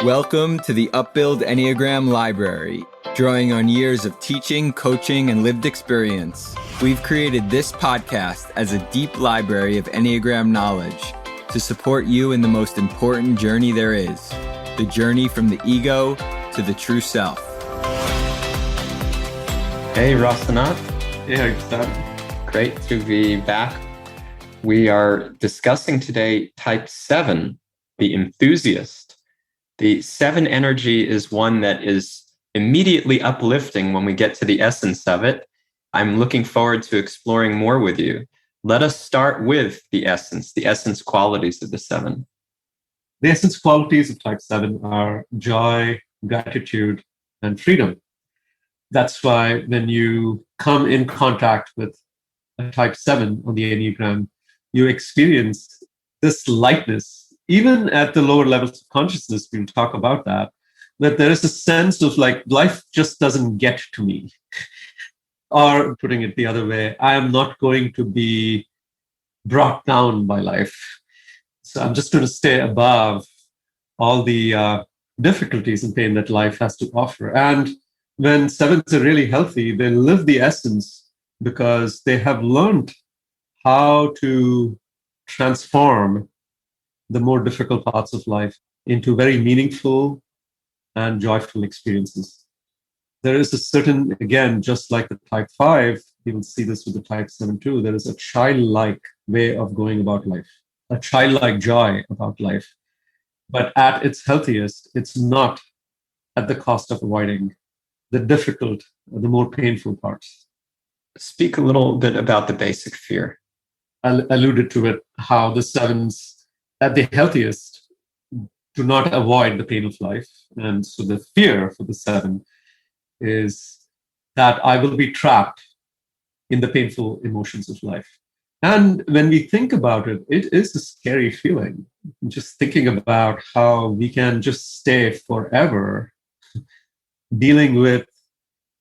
Welcome to the Upbuild Enneagram Library. Drawing on years of teaching, coaching, and lived experience, we've created this podcast as a deep library of Enneagram knowledge to support you in the most important journey there is, the journey from the ego to the true self. Hey, Rasanath. Hey, Gustavo. Great to be back. We are discussing today Type 7, the Enthusiast. The 7 energy is one that is immediately uplifting when we get to the essence of it. I'm looking forward to exploring more with you. Let us start with the essence qualities of the 7. The essence qualities of Type 7 are joy, gratitude, and freedom. That's why when you come in contact with a Type 7 on the Enneagram, you experience this lightness. Even at the lower levels of consciousness, we'll talk about that there is a sense of like, life just doesn't get to me. Or putting it the other way, I am not going to be brought down by life. So I'm just going to stay above all the difficulties and pain that life has to offer. And when 7s are really healthy, they live the essence because they have learned how to transform the more difficult parts of life into very meaningful and joyful experiences. There is a certain, again, just like the Type 5, you will see this with the Type 7 too, there is a childlike way of going about life, a childlike joy about life. But at its healthiest, it's not at the cost of avoiding the difficult, the more painful parts. Speak a little bit about the basic fear. I alluded to it, how the 7s at the healthiest do not avoid the pain of life. And so the fear for the 7 is that I will be trapped in the painful emotions of life. And when we think about it, it is a scary feeling. Just thinking about how we can just stay forever dealing with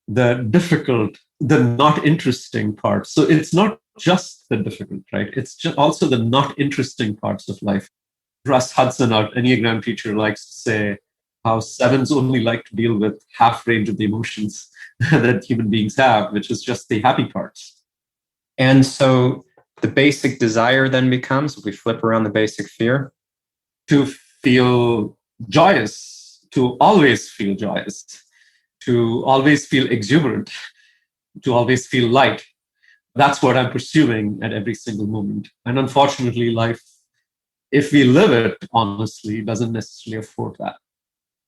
the difficult, the not interesting parts. So it's not just the difficult, right? It's just also the not interesting parts of life. Russ Hudson, our Enneagram teacher, likes to say how 7s only like to deal with half range of the emotions that human beings have, which is just the happy parts. And so the basic desire then becomes, if we flip around the basic fear, to feel joyous, to always feel joyous, to always feel exuberant, to always feel light. That's what I'm pursuing at every single moment. And unfortunately, life, if we live it honestly, doesn't necessarily afford that.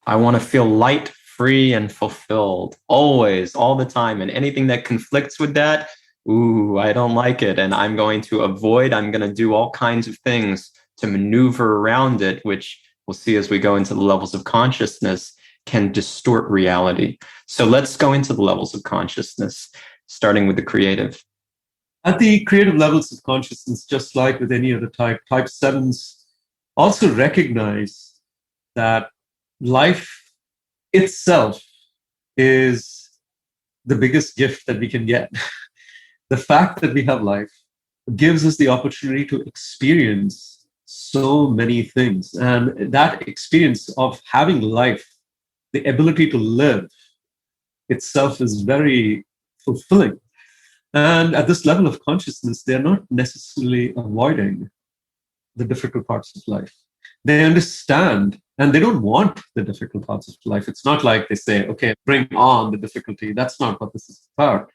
I want to feel light, free, and fulfilled, always, all the time. And anything that conflicts with that, I don't like it. And I'm going to avoid, I'm going to do all kinds of things to maneuver around it, which we'll see as we go into the levels of consciousness, can distort reality. So let's go into the levels of consciousness, starting with the creative. At the creative levels of consciousness, just like with any other type, Type 7s also recognize that life itself is the biggest gift that we can get. The fact that we have life gives us the opportunity to experience so many things. And that experience of having life, the ability to live itself, is very fulfilling. And at this level of consciousness, they're not necessarily avoiding the difficult parts of life. They understand, and they don't want the difficult parts of life. It's not like they say, okay, bring on the difficulty. That's not what this is about.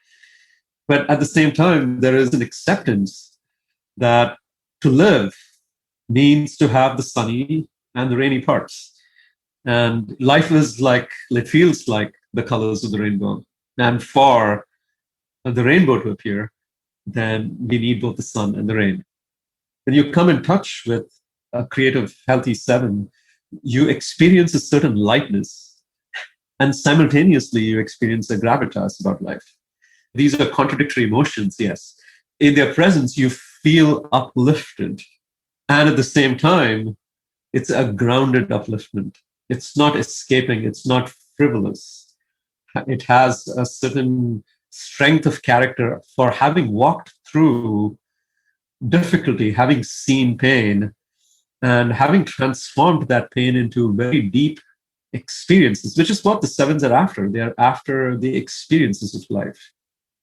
But at the same time, there is an acceptance that to live means to have the sunny and the rainy parts. And life is like, it feels like the colors of the rainbow. And for the rainbow to appear, then we need both the sun and the rain. When you come in touch with a creative, healthy 7, you experience a certain lightness, and simultaneously you experience a gravitas about life. These are contradictory emotions, yes. In their presence, you feel uplifted. And at the same time, it's a grounded upliftment. It's not escaping, it's not frivolous. It has a certain strength of character for having walked through difficulty, having seen pain, and having transformed that pain into very deep experiences, which is what the sevens are after. They're after the experiences of life.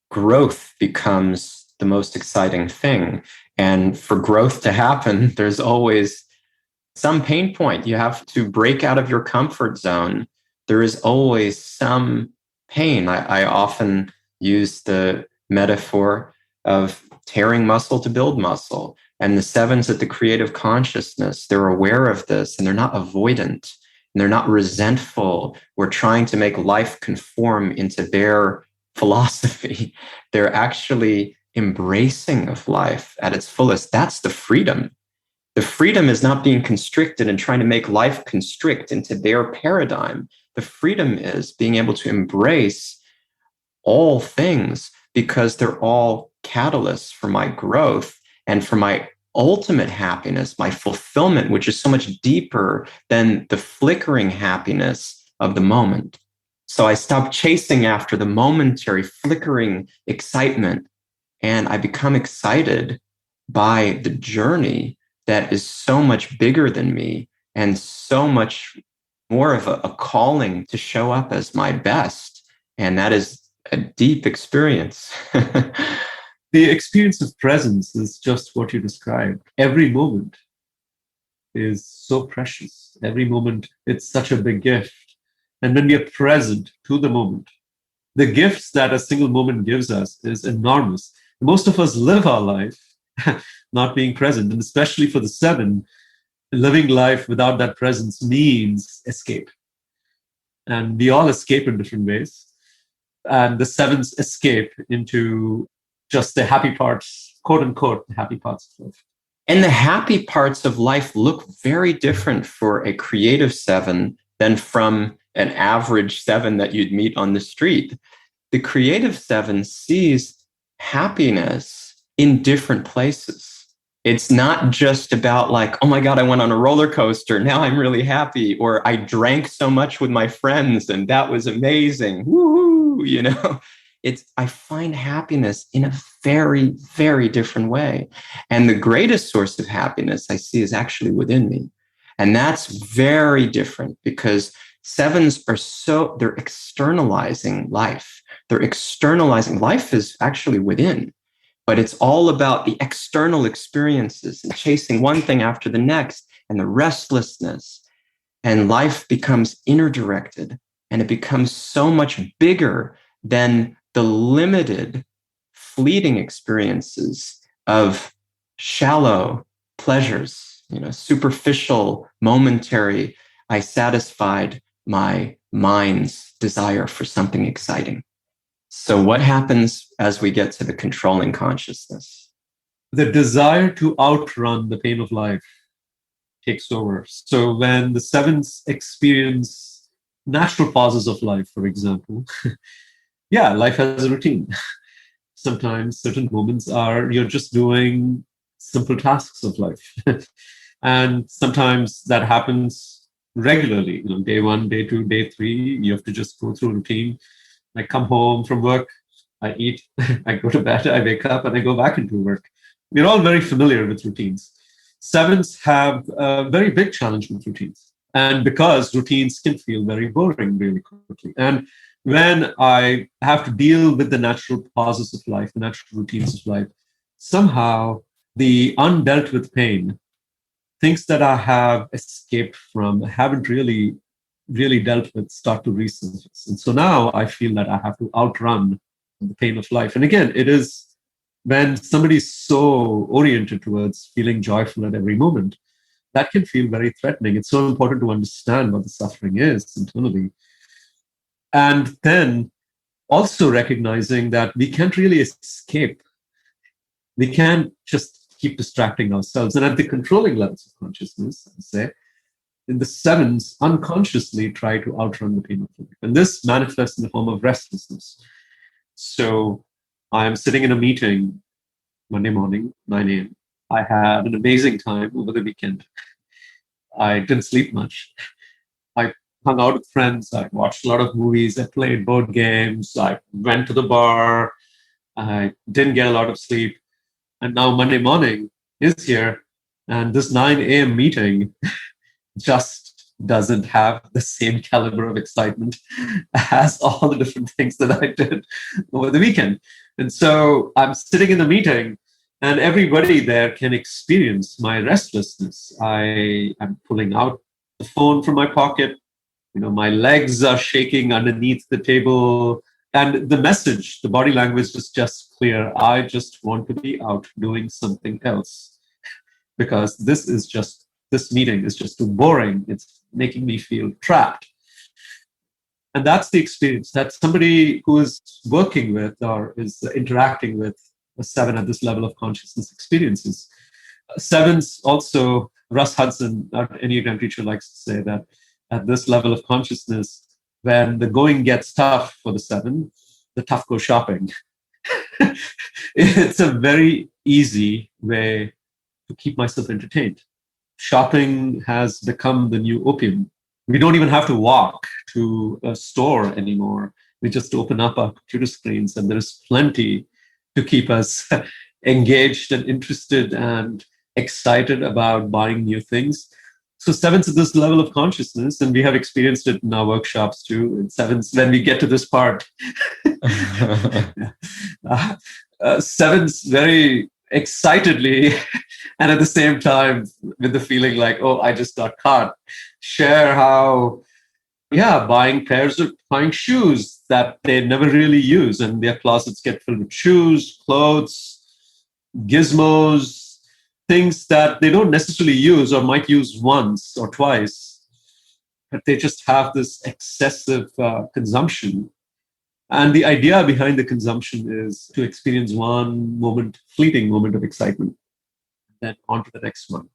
Growth becomes the most exciting thing. And for growth to happen, there's always some pain point. You have to break out of your comfort zone. There is always some pain. I often use the metaphor of tearing muscle to build muscle. And the sevens at the creative consciousness, they're aware of this and they're not avoidant and they're not resentful or trying to make life conform into their philosophy. They're actually embracing of life at its fullest. That's the freedom. The freedom is not being constricted and trying to make life constrict into their paradigm. The freedom is being able to embrace all things because they're all catalysts for my growth and for my ultimate happiness, my fulfillment, which is so much deeper than the flickering happiness of the moment. So I stop chasing after the momentary flickering excitement and I become excited by the journey that is so much bigger than me and so much more of a calling to show up as my best. And that is a deep experience. The experience of presence is just what you described. Every moment is so precious. Every moment, it's such a big gift. And when we are present to the moment, the gifts that a single moment gives us is enormous. Most of us live our life not being present. And especially for the seven, living life without that presence means escape. And we all escape in different ways. And the sevens escape into just the happy parts, quote unquote, the happy parts of life. And the happy parts of life look very different for a creative seven than from an average seven that you'd meet on the street. The creative seven sees happiness in different places. It's not just about like, oh my God, I went on a roller coaster. Now I'm really happy. Or I drank so much with my friends and that was amazing. Woohoo, you know? I find happiness in a very, very different way. And the greatest source of happiness I see is actually within me. And that's very different because sevens are they're externalizing life. They're externalizing life is actually within, but it's all about the external experiences and chasing one thing after the next and the restlessness. And life becomes inner directed and it becomes so much bigger than the limited, fleeting experiences of shallow pleasures, superficial, momentary. I satisfied my mind's desire for something exciting. So what happens as we get to the controlling consciousness? The desire to outrun the pain of life takes over. So when the sevens experience natural pauses of life, for example, yeah, life has a routine. Sometimes certain moments you're just doing simple tasks of life. And sometimes that happens regularly. Day 1, day 2, day 3, you have to just go through a routine. I come home from work, I eat, I go to bed, I wake up, and I go back into work. We're all very familiar with routines. Sevens have a very big challenge with routines. And because routines can feel very boring really quickly. And when I have to deal with the natural pauses of life, the natural routines of life, somehow the undealt with pain, things that I have escaped from, haven't really dealt with, start to resurface. And so now I feel that I have to outrun the pain of life. And again, it is when somebody's so oriented towards feeling joyful at every moment, that can feel very threatening. It's so important to understand what the suffering is internally. And then also recognizing that we can't really escape. We can't just keep distracting ourselves. And at the controlling levels of consciousness, I say, in the sevens, unconsciously try to outrun the pain of life. And this manifests in the form of restlessness. So I am sitting in a meeting Monday morning, 9 a.m. I had an amazing time over the weekend. I didn't sleep much. I hung out with friends. I watched a lot of movies. I played board games. I went to the bar. I didn't get a lot of sleep. And now Monday morning is here. And this 9 a.m. meeting just doesn't have the same caliber of excitement as all the different things that I did over the weekend. And so I'm sitting in the meeting, and everybody there can experience my restlessness. I am pulling out the phone from my pocket. My legs are shaking underneath the table. And the message, the body language is just clear. I just want to be out doing something else because this meeting is just too boring. It's making me feel trapped. And that's the experience that somebody who is working with or is interacting with a 7 at this level of consciousness experiences. 7s also, Russ Hudson, our Enneagram teacher, likes to say that at this level of consciousness, when the going gets tough for the 7, the tough go shopping. It's a very easy way to keep myself entertained. Shopping has become the new opium. We don't even have to walk to a store anymore. We just open up our computer screens and there's plenty to keep us engaged and interested and excited about buying new things. So 7s at this level of consciousness, and we have experienced it in our workshops too. And 7s, when we get to this part, 7s very excitedly and at the same time with the feeling like, oh, I just got caught, share how, buying shoes that they never really use, and their closets get filled with shoes, clothes, gizmos, things that they don't necessarily use or might use once or twice, but they just have this excessive consumption. And the idea behind the consumption is to experience one moment, fleeting moment of excitement, then on to the next one.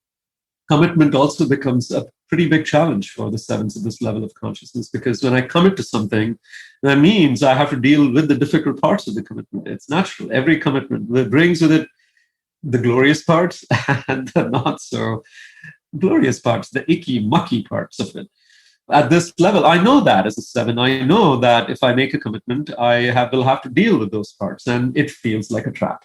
Commitment also becomes a pretty big challenge for the 7s at this level of consciousness, because when I commit to something, that means I have to deal with the difficult parts of the commitment. It's natural. Every commitment brings with it the glorious parts and the not so glorious parts, the icky, mucky parts of it. At this level, I know that as a 7, I know that if I make a commitment, will have to deal with those parts, and it feels like a trap.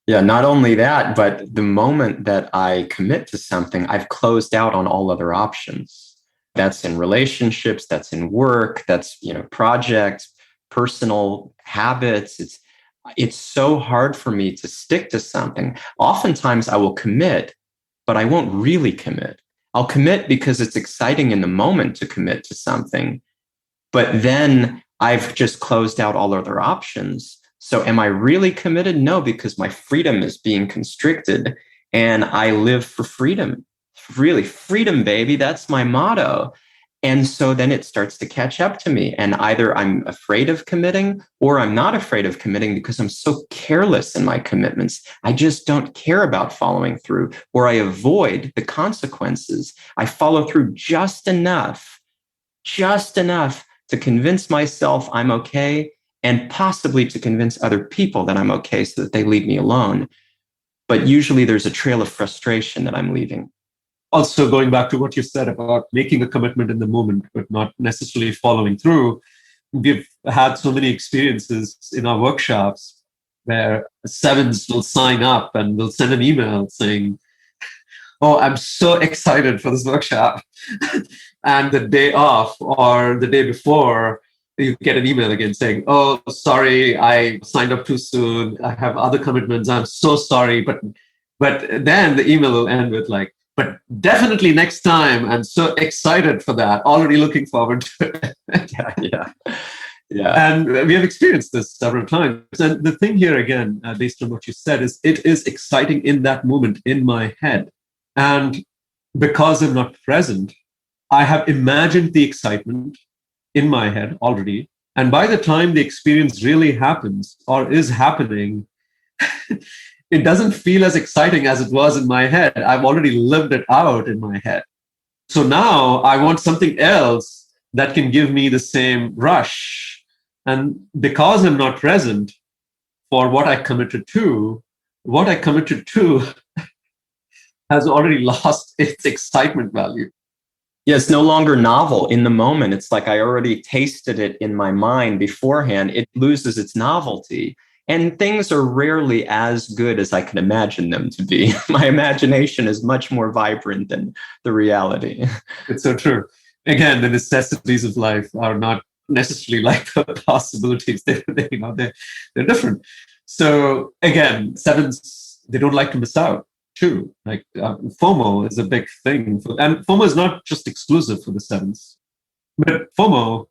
Yeah, not only that, but the moment that I commit to something, I've closed out on all other options. That's in relationships, that's in work, that's, projects, personal habits. It's so hard for me to stick to something. Oftentimes I will commit, but I won't really commit. I'll commit because it's exciting in the moment to commit to something, but then I've just closed out all other options. So am I really committed? No, because my freedom is being constricted and I live for freedom. Really, freedom, baby. That's my motto. And so then it starts to catch up to me. And either I'm afraid of committing or I'm not afraid of committing because I'm so careless in my commitments. I just don't care about following through, or I avoid the consequences. I follow through just enough to convince myself I'm okay, and possibly to convince other people that I'm okay so that they leave me alone. But usually there's a trail of frustration that I'm leaving. Also, going back to what you said about making a commitment in the moment, but not necessarily following through, we've had so many experiences in our workshops where 7s will sign up and will send an email saying, oh, I'm so excited for this workshop. And the day off or the day before, you get an email again saying, oh, sorry, I signed up too soon. I have other commitments. I'm so sorry. But then the email will end with like, but definitely next time. I'm so excited for that. Already looking forward to it. Yeah. And we have experienced this several times. And the thing here, again, based on what you said, is it is exciting in that moment in my head. And because I'm not present, I have imagined the excitement in my head already. And by the time the experience really happens or is happening, it doesn't feel as exciting as it was in my head. I've already lived it out in my head. So now I want something else that can give me the same rush. And because I'm not present for what I committed to has already lost its excitement value. Yeah, it's no longer novel in the moment. It's like I already tasted it in my mind beforehand. It loses its novelty. And things are rarely as good as I can imagine them to be. My imagination is much more vibrant than the reality. It's so true. again, the necessities of life are not necessarily like the possibilities. They're different. So again, sevens, they don't like to miss out too. Like FOMO is a big thing. And FOMO is not just exclusive for the sevens, but FOMO,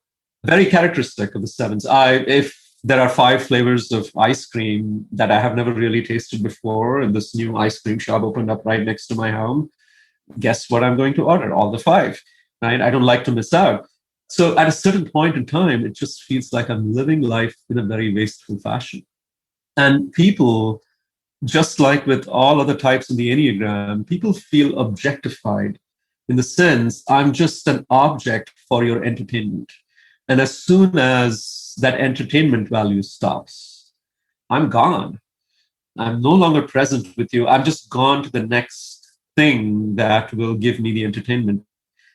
very characteristic of the sevens. If there are 5 flavors of ice cream that I have never really tasted before, and this new ice cream shop opened up right next to my home, guess what I'm going to order? All the 5, right? I don't like to miss out. So at a certain point in time, it just feels like I'm living life in a very wasteful fashion. And people, just like with all other types in the Enneagram, people feel objectified in the sense I'm just an object for your entertainment. And as soon as that entertainment value stops, I'm gone. I'm no longer present with you. I'm just gone to the next thing that will give me the entertainment.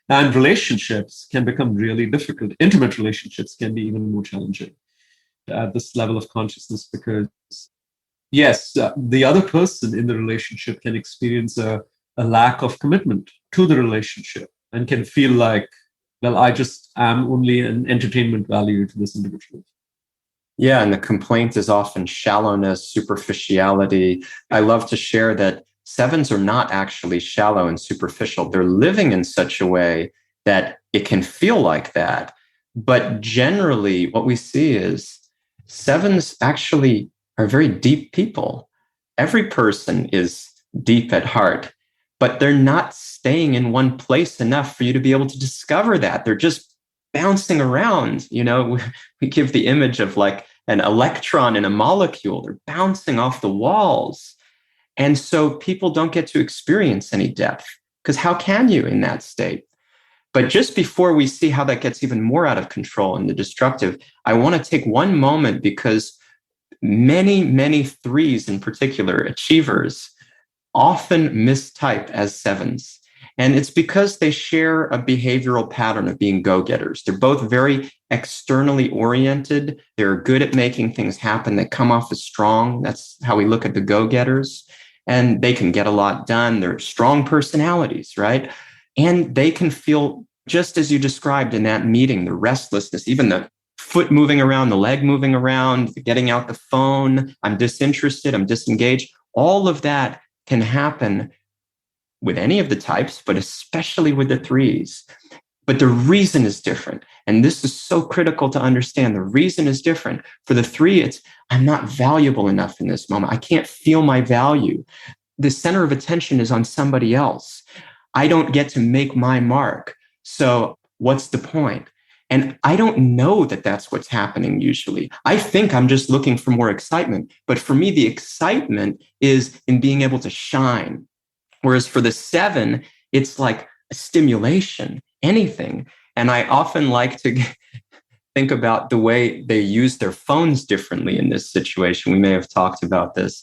And relationships can become really difficult. Intimate relationships can be even more challenging at this level of consciousness because, yes, the other person in the relationship can experience a lack of commitment to the relationship and can feel like, well, I just am only an entertainment value to this individual. Yeah, and the complaint is often shallowness, superficiality. I love to share that sevens are not actually shallow and superficial. They're living in such a way that it can feel like that. But generally, what we see is sevens actually are very deep people. Every person is deep at heart, but they're not staying in one place enough for you to be able to discover that. They're just bouncing around. We give the image of like an electron in a molecule. They're bouncing off the walls. And so people don't get to experience any depth because how can you in that state? But just before we see how that gets even more out of control and the destructive, I want to take one moment because many, many 3s in particular, achievers, often mistype as 7s. And it's because they share a behavioral pattern of being go-getters. They're both very externally oriented. They're good at making things happen. They come off as strong. That's how we look at the go-getters. And they can get a lot done. They're strong personalities, right? And they can feel, just as you described in that meeting, the restlessness, even the foot moving around, the leg moving around, getting out the phone, I'm disinterested, I'm disengaged. All of that can happen with any of the types, but especially with the 3s. But the reason is different. And this is so critical to understand. The reason is different. For the 3, it's, I'm not valuable enough in this moment. I can't feel my value. The center of attention is on somebody else. I don't get to make my mark. So what's the point? And I don't know that that's what's happening usually. I think I'm just looking for more excitement. But for me, the excitement is in being able to shine. Whereas for the 7, it's like a stimulation, anything. And I often like to think about the way they use their phones differently in this situation. We may have talked about this.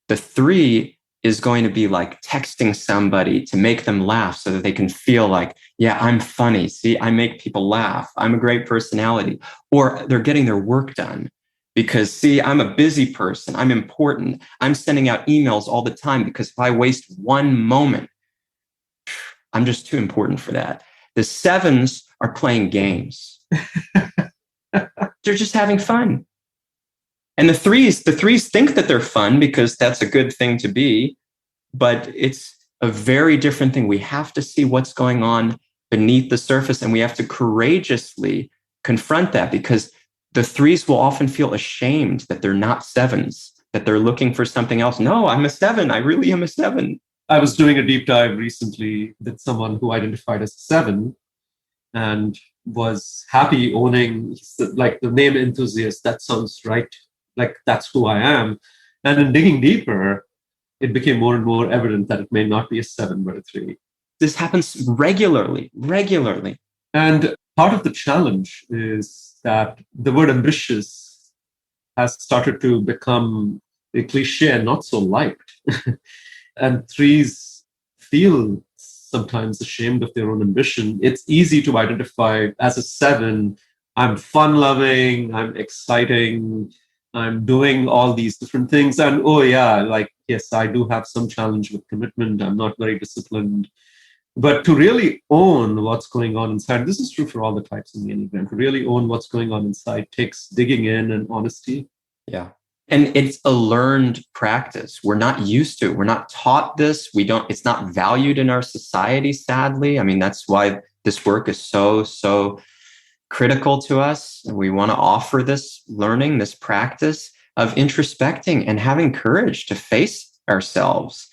The 3 is going to be like texting somebody to make them laugh so that they can feel like, yeah, I'm funny. See, I make people laugh. I'm a great personality. Or they're getting their work done. Because, see, I'm a busy person. I'm important. I'm sending out emails all the time because if I waste one moment, I'm just too important for that. The 7s are playing games. They're just having fun. And the 3s think that they're fun because that's a good thing to be, but it's a very different thing. We have to see what's going on beneath the surface, and we have to courageously confront that because the 3s will often feel ashamed that they're not 7s, that they're looking for something else. No, I'm a 7. I really am a 7. I was doing a deep dive recently with someone who identified as 7 and was happy owning, like, the name Enthusiast. That sounds right. Like, that's who I am. And in digging deeper, it became more and more evident that it may not be a 7, but a 3. This happens regularly. And part of the challenge is that the word ambitious has started to become a cliche and not so liked. And 3s feel sometimes ashamed of their own ambition. It's easy to identify as a 7. I'm fun-loving, I'm exciting, I'm doing all these different things. And oh yeah, like, yes, I do have some challenge with commitment. I'm not very disciplined. But to really own what's going on inside, this is true for all the types in the Enneagram, to really own what's going on inside takes digging in and honesty. Yeah. And it's a learned practice. We're not used to it. We're not taught this. It's not valued in our society, sadly. I mean, that's why this work is so critical to us. We want to offer this learning, this practice of introspecting and having courage to face ourselves.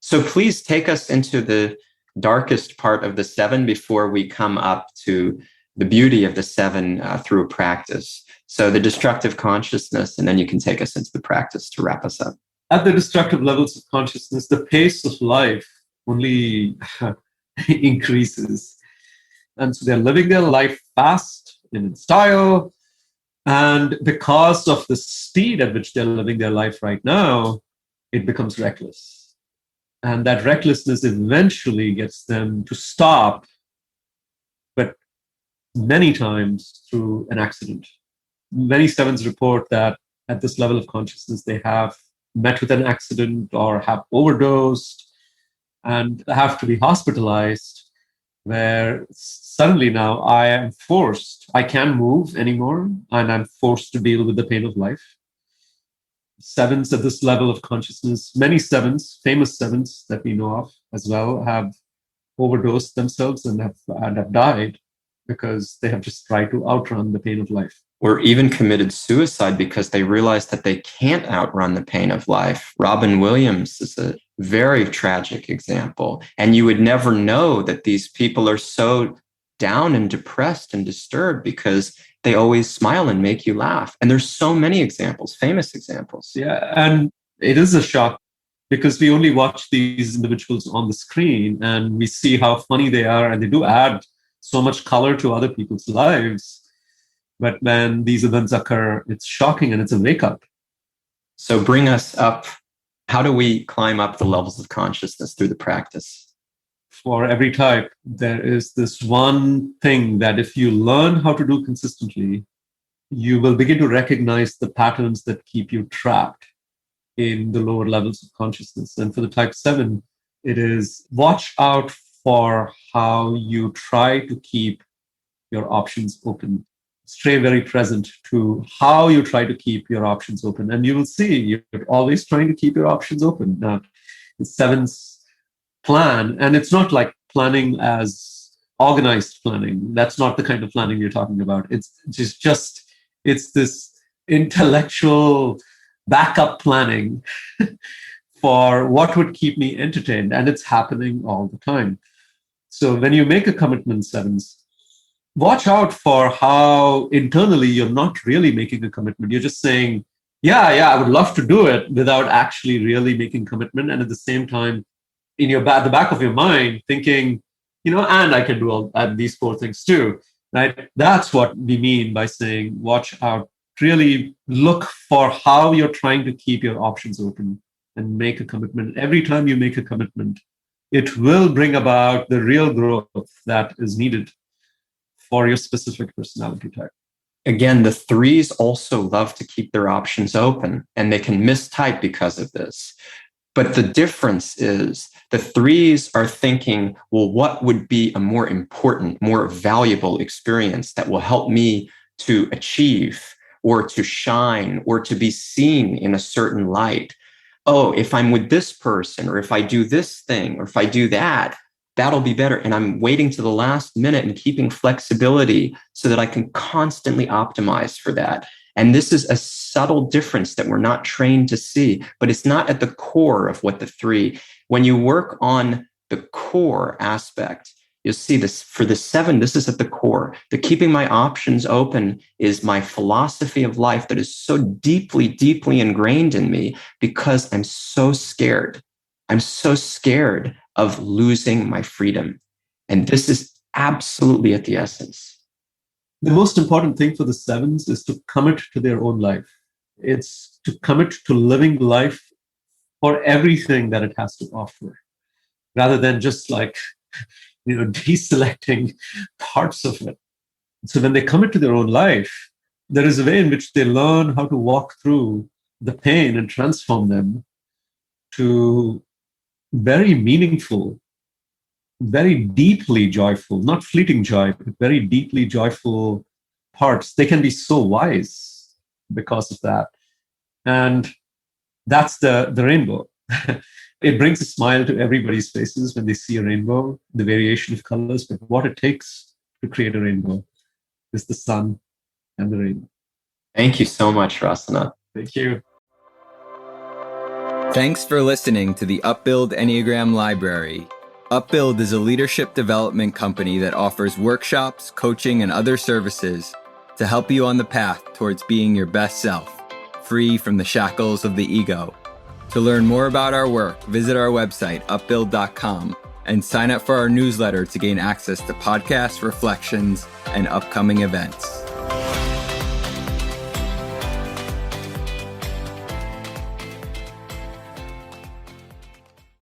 So please take us into the darkest part of the 7 before we come up to the beauty of the 7 through a practice. So the destructive consciousness, and then you can take us into the practice to wrap us up. At the destructive levels of consciousness, the pace of life only increases. And so they're living their life fast and in style. And because of the speed at which they're living their life right now, it becomes reckless. And that recklessness eventually gets them to stop, but many times through an accident. Many 7s report that at this level of consciousness, they have met with an accident or have overdosed and have to be hospitalized, where suddenly now I can't move anymore, and I'm forced to deal with the pain of life. 7s at this level of consciousness, many 7s, famous 7s that we know of as well, have overdosed themselves and have died because they have just tried to outrun the pain of life. Or even committed suicide because they realized that they can't outrun the pain of life. Robin Williams is a very tragic example. And you would never know that these people are so down and depressed and disturbed because they always smile and make you laugh. And there's so many examples, famous examples. Yeah, and it is a shock because we only watch these individuals on the screen and we see how funny they are, and they do add so much color to other people's lives. But when these events occur, it's shocking and it's a wake-up. So bring us up. How do we climb up the levels of consciousness through the practice? For every type, there is this one thing that if you learn how to do consistently, you will begin to recognize the patterns that keep you trapped in the lower levels of consciousness. And for the type 7, it is watch out for how you try to keep your options open. Stay very present to how you try to keep your options open. And you will see you're always trying to keep your options open. Now, the 7's plan, and it's not like planning as organized planning. That's not the kind of planning you're talking about. It's this intellectual backup planning for what would keep me entertained. And it's happening all the time. So when you make a commitment, 7s, watch out for how internally you're not really making a commitment. You're just saying, yeah, I would love to do it without actually really making commitment. And at the same time, in the back of your mind, thinking, and I can do all these 4 things too, right? That's what we mean by saying, watch out. Really look for how you're trying to keep your options open and make a commitment. Every time you make a commitment, it will bring about the real growth that is needed for your specific personality type. Again, the 3s also love to keep their options open, and they can mistype because of this. But the difference is the 3s are thinking, well, what would be a more important, more valuable experience that will help me to achieve or to shine or to be seen in a certain light? Oh, if I'm with this person, or if I do this thing, or if I do that, that'll be better. And I'm waiting to the last minute and keeping flexibility so that I can constantly optimize for that. And this is a subtle difference that we're not trained to see, but it's not at the core of what the 3. When you work on the core aspect, you'll see this for the 7, this is at the core. The keeping my options open is my philosophy of life that is so deeply, deeply ingrained in me because I'm so scared. I'm so scared of losing my freedom. And this is absolutely at the essence. The most important thing for the 7s is to commit to their own life. It's to commit to living life for everything that it has to offer, rather than just deselecting parts of it. So when they commit to their own life, there is a way in which they learn how to walk through the pain and transform them to very meaningful very deeply joyful, not fleeting joy, but very deeply joyful parts. They can be so wise because of that. And that's the rainbow. It brings a smile to everybody's faces when they see a rainbow, the variation of colors. But what it takes to create a rainbow is the sun and the rain. Thank you so much, Rasana. Thank you. Thanks for listening to the Upbuild Enneagram Library. Upbuild is a leadership development company that offers workshops, coaching, and other services to help you on the path towards being your best self, free from the shackles of the ego. To learn more about our work, visit our website, upbuild.com, and sign up for our newsletter to gain access to podcasts, reflections, and upcoming events.